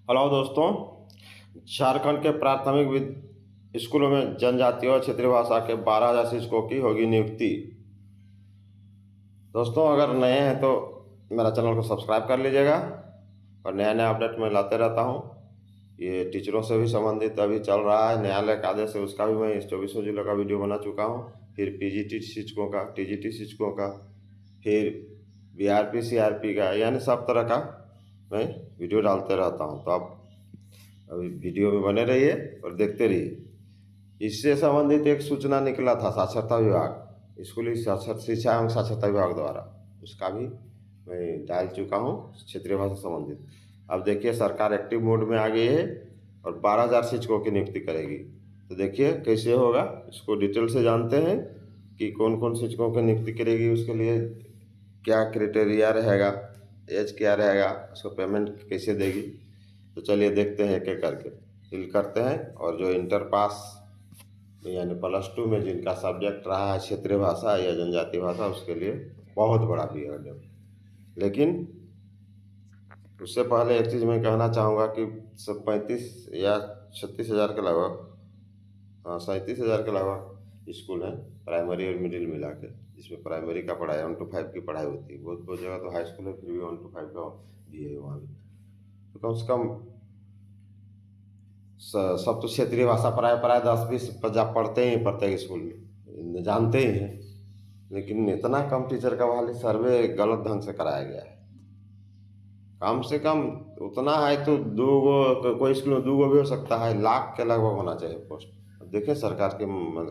Hello दोस्तों। झारखंड के प्राथमिक स्कूलों में जनजातीय और क्षेत्रीय भाषा के 12,000 शिक्षकों की होगी नियुक्ति। दोस्तों, अगर नए हैं तो मेरा चैनल को सब्सक्राइब कर लीजिएगा और नया नया अपडेट मैं लाते रहता हूँ। ये टीचरों से भी संबंधित अभी चल रहा है, न्यायालय का आदेश है, उसका भी मैं इस 24 जिलों का वीडियो बना चुका हूँ। फिर पीजीटी शिक्षकों का, टीजीटी शिक्षकों का, फिर बीआरपी सीआरपी का, यानी सब तरह का मैं वीडियो डालते रहता हूँ। तो आप अभी वीडियो में बने रहिए और देखते रहिए। इससे संबंधित एक सूचना निकला था साक्षरता विभाग, स्कूली शिक्षा एवं साक्षरता विभाग द्वारा, उसका भी मैं डाल चुका हूँ क्षेत्रीय भाषा संबंधित। अब देखिए, सरकार एक्टिव मोड में आ गई है और 12,000 शिक्षकों की नियुक्ति करेगी। तो देखिए कैसे होगा, इसको डिटेल से जानते हैं कि कौन कौन शिक्षकों की नियुक्ति करेगी, उसके लिए क्या क्राइटेरिया रहेगा, एज क्या रहेगा, उसको पेमेंट कैसे देगी। तो चलिए देखते हैं एक एक करके फिल करते हैं। और जो इंटर पास यानी +2 में जिनका सब्जेक्ट रहा है क्षेत्रीय भाषा या जनजातीय भाषा, उसके लिए बहुत बड़ा पीरियड है। लेकिन उससे पहले एक चीज़ मैं कहना चाहूँगा कि सब 35 या 36 हज़ार के लगभग, हाँ 37 हज़ार के लगभग स्कूल हैं प्राइमरी और मिडिल मिला के, जिसमें प्राइमरी का पढ़ाई 1 to 5 की पढ़ाई होती है। बहुत बहुत जगह तो हाई स्कूल है, फिर भी 1 to 5 का भी है वहाँ भी। तो कम से कम सब तो क्षेत्रीय भाषा प्राय 10-20 पंजाब पढ़ते ही प्रत्येक स्कूल में, जानते ही हैं। लेकिन इतना कम टीचर का वाली सर्वे गलत ढंग से कराया गया है। कम से कम उतना है तो दो गो, कोई स्कूल में 2 गो भी हो सकता है, लाख के लगभग होना चाहिए पोस्ट। अब देखिए सरकार के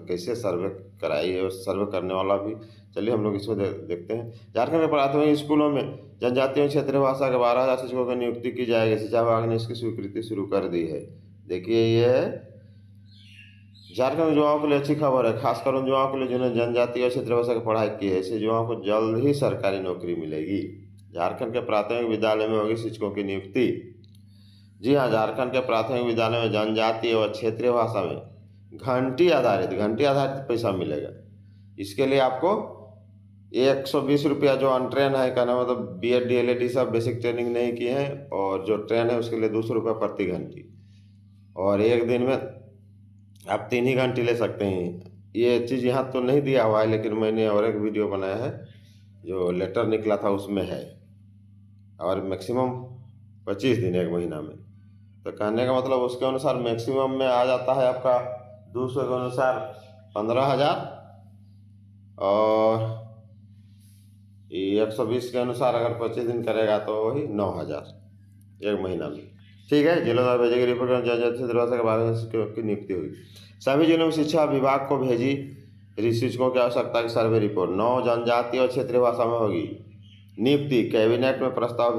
कैसे सर्वे कराई है, सर्वे करने वाला भी। चलिए हम लोग इसमें देखते हैं। झारखंड के प्राथमिक स्कूलों में जनजातीय और क्षेत्रीय भाषा के 12,000 शिक्षकों की नियुक्ति की जाएगी। शिक्षा विभाग ने इसकी स्वीकृति शुरू कर दी है। देखिए, ये है झारखंड में युवाओं के लिए अच्छी खबर है, खासकर उन युवाओं के लिए जिन्होंने जनजातीय और क्षेत्रीय भाषा की पढ़ाई की है। ऐसे युवाओं को जल्द ही सरकारी नौकरी मिलेगी। झारखंड के प्राथमिक विद्यालय में होगी शिक्षकों की नियुक्ति। जी हाँ, झारखंड के प्राथमिक विद्यालय में जनजातीय और क्षेत्रीय भाषा में घंटी आधारित पैसा मिलेगा। इसके लिए आपको 120 रुपया, जो अनट्रेन है, कहना मतलब BEd DLED सब बेसिक ट्रेनिंग नहीं की है, और जो ट्रेन है उसके लिए 200 रुपया प्रति घंटी। और एक दिन में आप 3 ही घंटे ले सकते हैं। ये चीज़ यहाँ तो नहीं दिया हुआ है, लेकिन मैंने और एक वीडियो बनाया है, जो लेटर निकला था उसमें है। और मैक्सिमम 25 दिन, 1 महीना में। तो कहने का मतलब उसके अनुसार मैक्सिमम में आ जाता है आपका 200 के अनुसार 15,000, और 120 के अनुसार अगर 25 दिन करेगा तो वही 9,000 1 महीना में। ठीक है, जिलों द्वारा भेजी गई रिपोर्ट जनजातीय भाषा के बारे में शिक्षकों की नियुक्ति हुई। सभी जिलों में शिक्षा विभाग को भेजी शिक्षकों की आवश्यकता की सर्वे रिपोर्ट 9 जनजातीय और क्षेत्रीय भाषा में होगी नियुक्ति। कैबिनेट में प्रस्ताव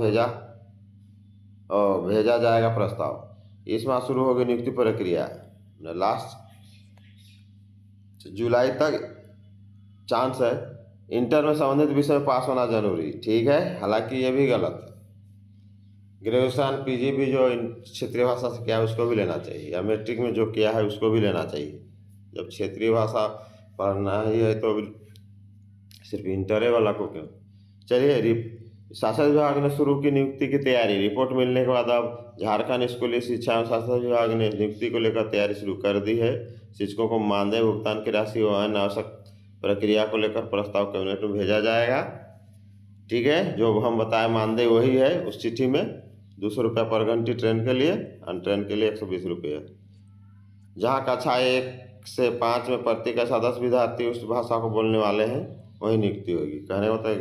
भेजा जाएगा प्रस्ताव। इस माह शुरू होगी नियुक्ति प्रक्रिया। लास्ट जुलाई तक चांस है। इंटर में संबंधित विषय पास होना जरूरी, ठीक है। हालांकि ये भी गलत है। ग्रेजुएशन PG भी जो क्षेत्रीय भाषा से किया है उसको भी लेना चाहिए, या मैट्रिक में जो किया है उसको भी लेना चाहिए। जब क्षेत्रीय भाषा पढ़ना ही है तो सिर्फ इंटरे वाला को क्यों। चलिए, शासन विभाग ने शुरू की नियुक्ति की तैयारी। रिपोर्ट मिलने के बाद अब झारखंड स्कूली शिक्षा एवं शासन विभाग ने नियुक्ति को लेकर तैयारी शुरू कर दी है। शिक्षकों को मानदेय भुगतान की राशि और अन्य आवश्यक प्रक्रिया को लेकर प्रस्ताव कैबिनेट में भेजा जाएगा। ठीक है, जो हम बताए मानदेय वही है उस चिट्ठी में, 200 रुपया पर घंटी ट्रेन के लिए, अनट्रेन के लिए 120 रुपये। जहाँ कक्षा 1 से 5 में प्रत्येक कक्षा 10 विद्यार्थी उस भाषा को बोलने वाले हैं, वही नियुक्ति होगी। कहने को तो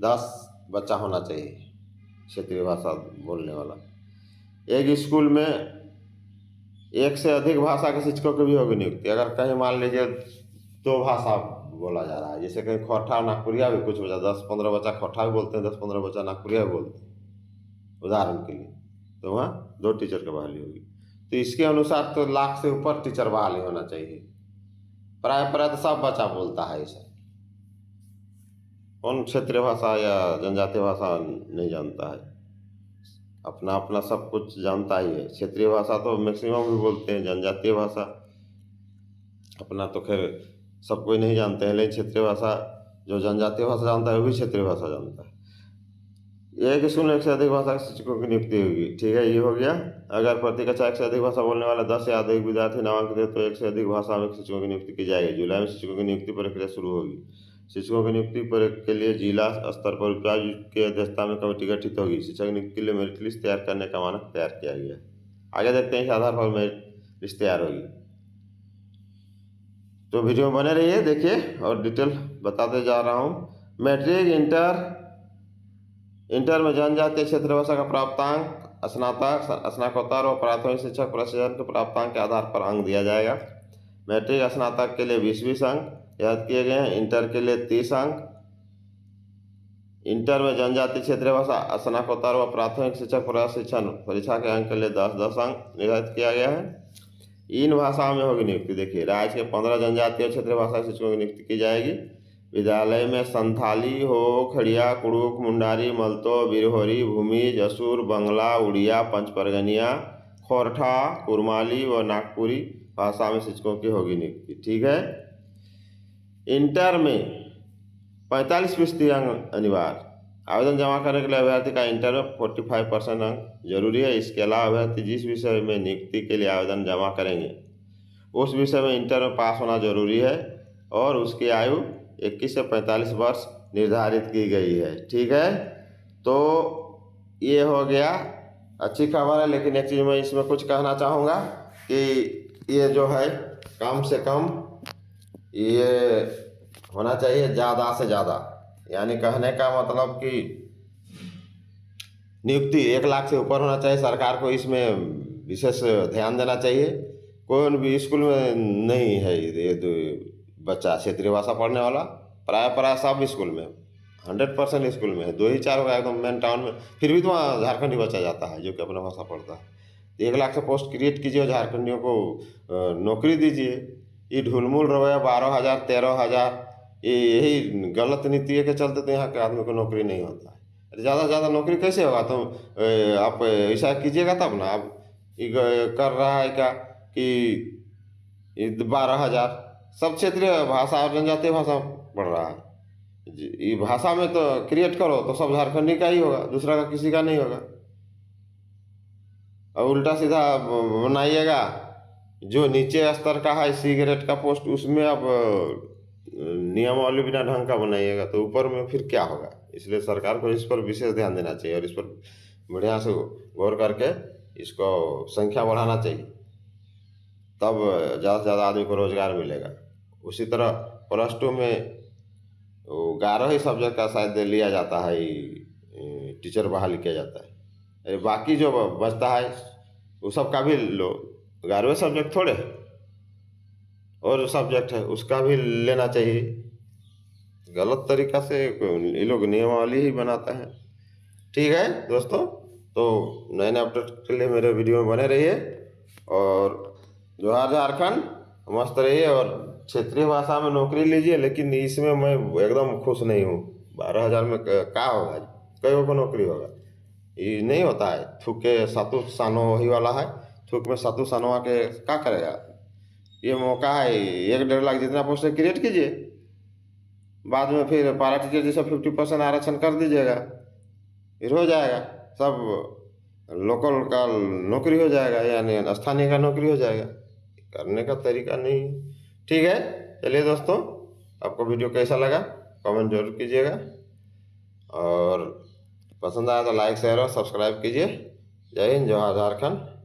10 बच्चा होना चाहिए क्षेत्रीय भाषा बोलने वाला। एक स्कूल में 1 से अधिक भाषा के शिक्षकों की भी होगी नियुक्ति। अगर कहीं मान लीजिए 2 भाषा बोला जा रहा है, जैसे कहीं खोरठा नागपुरिया भी, कुछ बच्चा 10-15 बच्चा खोरठा भी बोलते हैं, 10-15 बच्चा नागपुरिया भी बोलते हैं उदाहरण के लिए, तो वहाँ 2 टीचर की बहाली होगी। तो इसके अनुसार तो लाख से ऊपर टीचर बहाली होना चाहिए। प्राय तो सब बच्चा बोलता है ऐसा। कौन क्षेत्रीय भाषा या जनजातीय भाषा नहीं जानता है? अपना अपना सब कुछ जानता ही है। क्षेत्रीय भाषा तो मैक्सिमम भी बोलते हैं, जनजातीय भाषा अपना तो खैर सब कोई नहीं जानते हैं, लेकिन क्षेत्रीय भाषा जो जनजातीय भाषा जानता है वो भी क्षेत्रीय भाषा जानता है। एक स्कूल में एक से अधिक भाषा के शिक्षकों की नियुक्ति होगी। ठीक है, ये हो गया। अगर प्रति कक्षा एक से अधिक भाषा बोलने वाले 10 या अधिक विद्यार्थी नामांकित है तो एक से अधिक भाषा में शिक्षकों की नियुक्ति की जाएगी। जुलाई में शिक्षकों की नियुक्ति प्रक्रिया शुरू होगी। शिक्षकों की नियुक्ति के लिए जिला स्तर पर उपायुक्त की अध्यक्षता में कमेटी गठित होगी। शिक्षक नियुक्ति के लिए मेरिट लिस्ट तैयार करने का मानक तैयार किया गया। आगे देखते हैं इस आधार पर मेरिट लिस्ट तैयार होगी। तो वीडियो में बने रहिए, देखिए और डिटेल बताते जा रहा हूँ। मैट्रिक, इंटर में जनजातीय क्षेत्र भाषा का प्राप्तांक स्नातक, स्नातकोत्तर व प्राथमिक शिक्षक प्रशिक्षण के प्राप्तांक के आधार पर अंक दिया जाएगा। मैट्रिक स्नातक के लिए 20 अंक याद किए गए हैं। इंटर के लिए 30 अंक। इंटर में जनजातीय क्षेत्रीय भाषा, स्नातकोत्तर व प्राथमिक शिक्षक प्रशिक्षण परीक्षा के अंक के लिए 10-10 अंक निर्धारित किया गया है। इन भाषाओं में होगी नियुक्ति। देखिए, राज्य के 15 जनजातीय क्षेत्रीय भाषा शिक्षकों की नियुक्ति की जाएगी। विद्यालय में संथाली हो, खड़िया, कुड़ुक, मुंडारी, मल्तो, बिरहोरी, भूमिज, असुर, बंगला, उड़िया, पंचपरगनिया, खोरठा, कुरमाली व नागपुरी भाषा में शिक्षकों की होगी नियुक्ति। ठीक है। इंटर में 45% अंक अनिवार्य। आवेदन जमा करने के लिए अभ्यर्थी का इंटर में 45% अंक जरूरी है। इसके अलावा अभ्यर्थी जिस विषय में नियुक्ति के लिए आवेदन जमा करेंगे उस विषय में इंटर में पास होना जरूरी है और उसकी आयु 21 से 45 वर्ष निर्धारित की गई है। ठीक है, तो ये हो गया, अच्छी खबर है। लेकिन एक चीज़ मैं इसमें कुछ कहना चाहूँगा कि ये जो है कम से कम ये होना चाहिए ज़्यादा से ज़्यादा, यानी कहने का मतलब कि नियुक्ति 1 लाख से ऊपर होना चाहिए। सरकार को इसमें विशेष ध्यान देना चाहिए। कोई भी स्कूल में नहीं है ये बच्चा क्षेत्रीय भाषा पढ़ने वाला, प्राय सब स्कूल में 100% स्कूल में है। 2 ही 4 होगा एकदम मेन टाउन में, फिर भी तो वहाँ झारखंडी बच्चा जाता है जो कि अपना भाषा पढ़ता है। 1 लाख से पोस्ट क्रिएट कीजिए और झारखंडियों को नौकरी दीजिए। ये ढुलमुल रवैया 12,000 13,000 यही गलत नीति के चलते तो यहाँ के आदमी को नौकरी नहीं होता है। ज़्यादा से ज़्यादा नौकरी कैसे होगा? तो आप ऐसा कीजिएगा तब ना। आप कर रहा है क्या कि 12,000 सब क्षेत्रीय भाषा और जनजातीय भाषा पढ़ रहा है। ये भाषा में तो क्रिएट करो तो सब झारखंडी का ही होगा, दूसरा का किसी का नहीं होगा। और उल्टा सीधा बनाइएगा, जो नीचे स्तर का है सिगरेट का पोस्ट उसमें आप नियमावली बिना ढंग का बनाइएगा तो ऊपर में फिर क्या होगा? इसलिए सरकार को इस पर विशेष ध्यान देना चाहिए और इस पर बढ़िया से गौर करके इसको संख्या बढ़ाना चाहिए, तब ज़्यादा से ज़्यादा आदमी को रोजगार मिलेगा। उसी तरह +2 में 11 ही सब्जेक्ट का शायद लिया जाता है, टीचर बहाली किया जाता है। बाकी जो बचता है वो सब का भी लो, 11वें सब्जेक्ट थोड़े और जो सब्जेक्ट है उसका भी लेना चाहिए। गलत तरीका से ये लोग नियमावली ही बनाता है। ठीक है दोस्तों, तो नए नए अपडेट के लिए मेरे वीडियो में बने रहिए और जोहार झारखंड, मस्त रहिए और क्षेत्रीय भाषा में नौकरी लीजिए। लेकिन इसमें मैं एकदम खुश नहीं हूँ। 12,000 में क्या होगा? कई को नौकरी होगा? ये नहीं होता है। थूक के सातु सानो ही वाला है, थूक में सातु सानवा के क्या करेगा? ये मौका है, 1-1.5 लाख जितना पोस्ट क्रिएट कीजिए, बाद में फिर पारा टीचर जैसा 50% आरक्षण कर दीजिएगा, फिर हो जाएगा। सब लोकल का नौकरी हो जाएगा, यानी स्थानीय का नौकरी हो जाएगा। करने का तरीका नहीं। ठीक है, चलिए दोस्तों, आपको वीडियो कैसा लगा कमेंट जरूर कीजिएगा और पसंद आया तो लाइक शेयर और सब्सक्राइब कीजिए। जय हिंद, जोहार झारखंड।